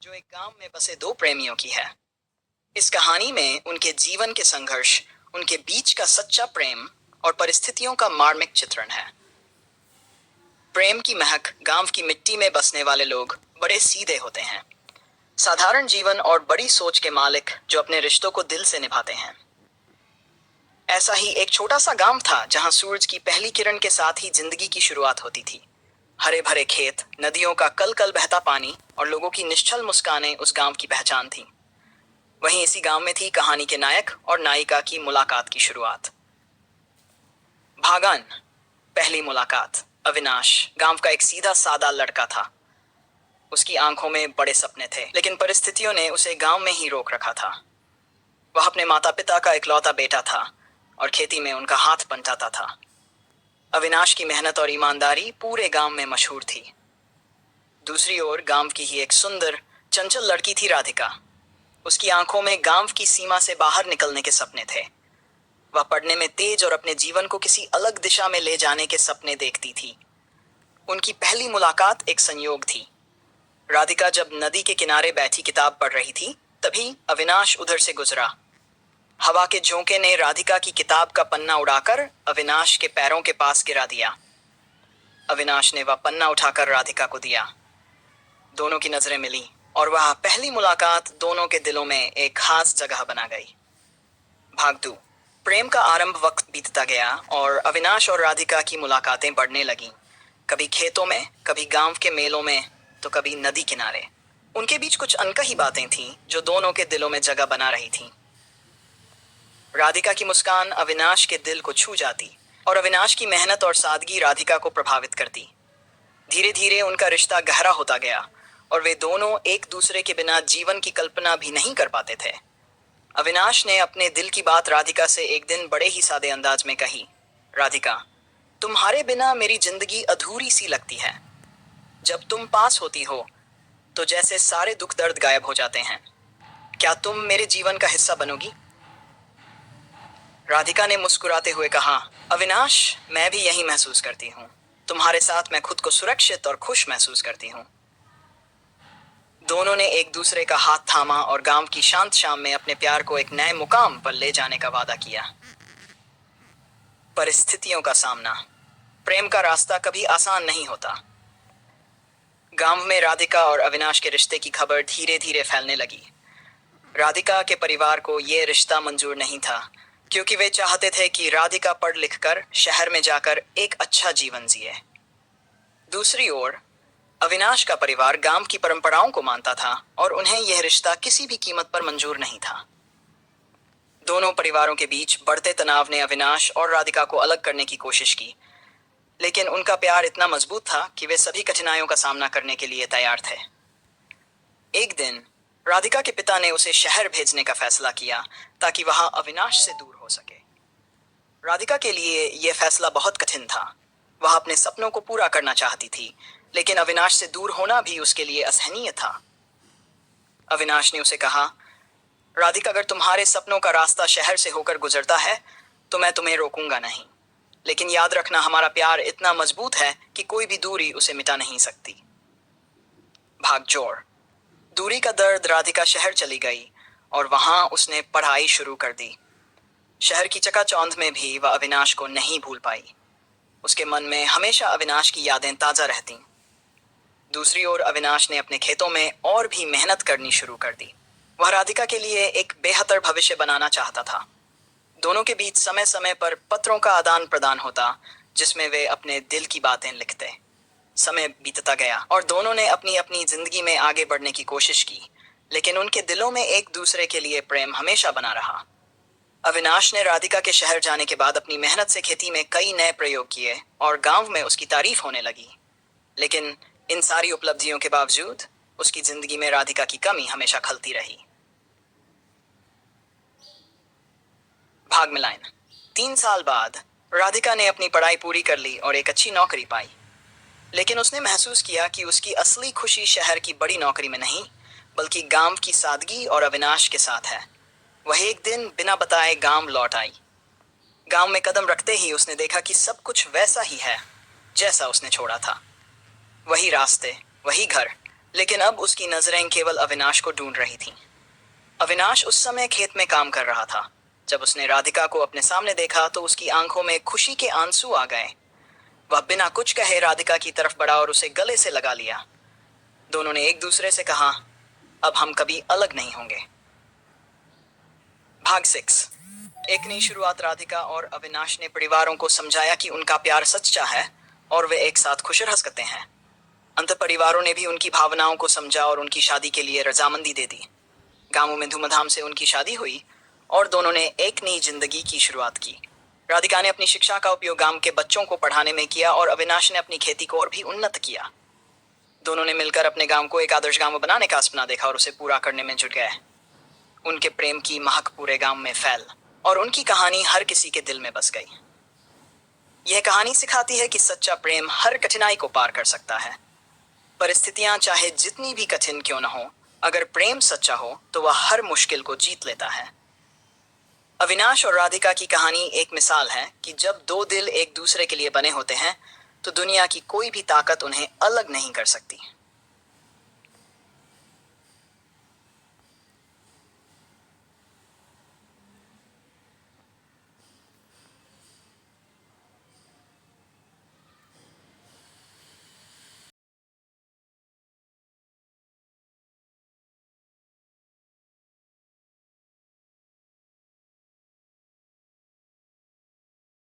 जो एक गांव में बसे दो प्रेमियों की है। इस कहानी में उनके जीवन के संघर्ष, उनके बीच का सच्चा प्रेम और परिस्थितियों का मार्मिक चित्रण है। प्रेम की महक। गांव की मिट्टी में बसने वाले लोग बड़े सीधे होते हैं, साधारण जीवन और बड़ी सोच के मालिक जो अपने रिश्तों को दिल से निभाते हैं। ऐसा ही एक छोटा सा गांव था जहां सूरज की पहली किरण के साथ ही जिंदगी की शुरुआत होती थी। हरे भरे खेत, नदियों का कल कल बहता पानी और लोगों की निश्चल मुस्कानें उस गांव की पहचान थी। वहीं इसी गांव में थी कहानी के नायक और नायिका की मुलाकात की शुरुआत। भागन। पहली मुलाकात। अविनाश गांव का एक सीधा सादा लड़का था। उसकी आंखों में बड़े सपने थे, लेकिन परिस्थितियों ने उसे गांव में ही रोक रखा था। वह अपने माता पिता का इकलौता बेटा था और खेती में उनका हाथ बंटाता था। अविनाश की मेहनत और ईमानदारी पूरे गांव में मशहूर थी। दूसरी ओर गांव की ही एक सुंदर, चंचल लड़की थी राधिका। उसकी आंखों में गांव की सीमा से बाहर निकलने के सपने थे। वह पढ़ने में तेज और अपने जीवन को किसी अलग दिशा में ले जाने के सपने देखती थी। उनकी पहली मुलाकात एक संयोग थी। राधिका जब नदी के किनारे बैठी किताब पढ़ रही थी, तभी अविनाश उधर से गुजरा। हवा के झोंके ने राधिका की किताब का पन्ना उड़ाकर अविनाश के पैरों के पास गिरा दिया। अविनाश ने वह पन्ना उठाकर राधिका को दिया। दोनों की नजरें मिली और वह पहली मुलाकात दोनों के दिलों में एक खास जगह बना गई। भाग 2। प्रेम का आरंभ। वक्त बीतता गया और अविनाश और राधिका की मुलाकातें बढ़ने लगीं। कभी खेतों में, कभी गांव के मेलों में, तो कभी नदी किनारे। उनके बीच कुछ अनकही बातें थीं जो दोनों के दिलों में जगह बना रही थीं। राधिका की मुस्कान अविनाश के दिल को छू जाती और अविनाश की मेहनत और सादगी राधिका को प्रभावित करती। धीरे धीरे उनका रिश्ता गहरा होता गया और वे दोनों एक दूसरे के बिना जीवन की कल्पना भी नहीं कर पाते थे। अविनाश ने अपने दिल की बात राधिका से एक दिन बड़े ही सादे अंदाज में कही। राधिका, तुम्हारे बिना मेरी जिंदगी अधूरी सी लगती है। जब तुम पास होती हो तो जैसे सारे दुख दर्द गायब हो जाते हैं। क्या तुम मेरे जीवन का हिस्सा बनोगी? राधिका ने मुस्कुराते हुए कहा, अविनाश, मैं भी यही महसूस करती हूँ। तुम्हारे साथ मैं खुद को सुरक्षित और खुश महसूस करती हूँ। दोनों ने एक दूसरे का हाथ थामा और गांव की शांत शाम में अपने प्यार को एक नए मुकाम पर ले जाने का वादा किया। परिस्थितियों का सामना। प्रेम का रास्ता कभी आसान नहीं होता। गांव में राधिका और अविनाश के रिश्ते की खबर धीरे धीरे फैलने लगी। राधिका के परिवार को यह रिश्ता मंजूर नहीं था, क्योंकि वे चाहते थे कि राधिका पढ़ लिख कर शहर में जाकर एक अच्छा जीवन जिए। दूसरी ओर अविनाश का परिवार गांव की परंपराओं को मानता था और उन्हें यह रिश्ता किसी भी कीमत पर मंजूर नहीं था। दोनों परिवारों के बीच बढ़ते तनाव ने अविनाश और राधिका को अलग करने की कोशिश की, लेकिन उनका प्यार इतना मजबूत था कि वे सभी कठिनाइयों का सामना करने के लिए तैयार थे। एक दिन राधिका के पिता ने उसे शहर भेजने का फैसला किया ताकि वह अविनाश से दूर हो सके। राधिका के लिए यह फैसला बहुत कठिन था। वह अपने सपनों को पूरा करना चाहती थी, लेकिन अविनाश से दूर होना भी उसके लिए असहनीय था। अविनाश ने उसे कहा, राधिका, अगर तुम्हारे सपनों का रास्ता शहर से होकर गुजरता है तो मैं तुम्हें रोकूंगा नहीं, लेकिन याद रखना, हमारा प्यार इतना मजबूत है कि कोई भी दूरी उसे मिटा नहीं सकती। भागजोड़। दूरी का दर्द। राधिका शहर चली गई और वहां उसने पढ़ाई शुरू कर दी। शहर की चकाचौंध में भी वह अविनाश को नहीं भूल पाई। उसके मन में हमेशा अविनाश की यादें ताजा रहतीं। दूसरी ओर अविनाश ने अपने खेतों में और भी मेहनत करनी शुरू कर दी। वह राधिका के लिए एक बेहतर भविष्य बनाना चाहता था। दोनों के बीच समय समय पर पत्रों का आदान प्रदान होता, जिसमें वे अपने दिल की बातें लिखते। समय बीतता गया और दोनों ने अपनी अपनी जिंदगी में आगे बढ़ने की कोशिश की, लेकिन उनके दिलों में एक दूसरे के लिए प्रेम हमेशा बना रहा। अविनाश ने राधिका के शहर जाने के बाद अपनी मेहनत से खेती में कई नए प्रयोग किए और गांव में उसकी तारीफ होने लगी। लेकिन इन सारी उपलब्धियों के बावजूद उसकी जिंदगी में राधिका की कमी हमेशा खलती रही। भाग मिलान। 3 साल बाद राधिका ने अपनी पढ़ाई पूरी कर ली और एक अच्छी नौकरी पाई, लेकिन उसने महसूस किया कि उसकी असली खुशी शहर की बड़ी नौकरी में नहीं, बल्कि गांव की सादगी और अविनाश के साथ है। वह एक दिन बिना बताए गांव लौट आई। गांव में कदम रखते ही उसने देखा कि सब कुछ वैसा ही है जैसा उसने छोड़ा था। वही रास्ते, वही घर, लेकिन अब उसकी नजरें केवल अविनाश को ढूंढ रही थीं। अविनाश उस समय खेत में काम कर रहा था। जब उसने राधिका को अपने सामने देखा तो उसकी आंखों में खुशी के आंसू आ गए। वह बिना कुछ कहे राधिका की तरफ बढ़ा और उसे गले से लगा लिया। दोनों ने एक दूसरे से कहा, अब हम कभी अलग नहीं होंगे। भाग 6। एक नई शुरुआत। राधिका और अविनाश ने परिवारों को समझाया कि उनका प्यार सच्चा है और वे एक साथ खुश रह सकते हैं। अंत परिवारों ने भी उनकी भावनाओं को समझा और उनकी शादी के लिए रजामंदी दे दी। गांवों में धूमधाम से उनकी शादी हुई और दोनों ने एक नई जिंदगी की शुरुआत की। राधिका ने अपनी शिक्षा का उपयोग गांव के बच्चों को पढ़ाने में किया और अविनाश ने अपनी खेती को और भी उन्नत किया। दोनों ने मिलकर अपने गांव को एक आदर्श गांव बनाने का सपना देखा और उसे पूरा करने में जुट गए। उनके प्रेम की महक पूरे गांव में फैल और उनकी कहानी हर किसी के दिल में बस गई। यह कहानी सिखाती है कि सच्चा प्रेम हर कठिनाई को पार कर सकता है। परिस्थितियां चाहे जितनी भी कठिन क्यों न हो, अगर प्रेम सच्चा हो तो वह हर मुश्किल को जीत लेता है। अविनाश और राधिका की कहानी एक मिसाल है कि जब दो दिल एक दूसरे के लिए बने होते हैं तो दुनिया की कोई भी ताकत उन्हें अलग नहीं कर सकती।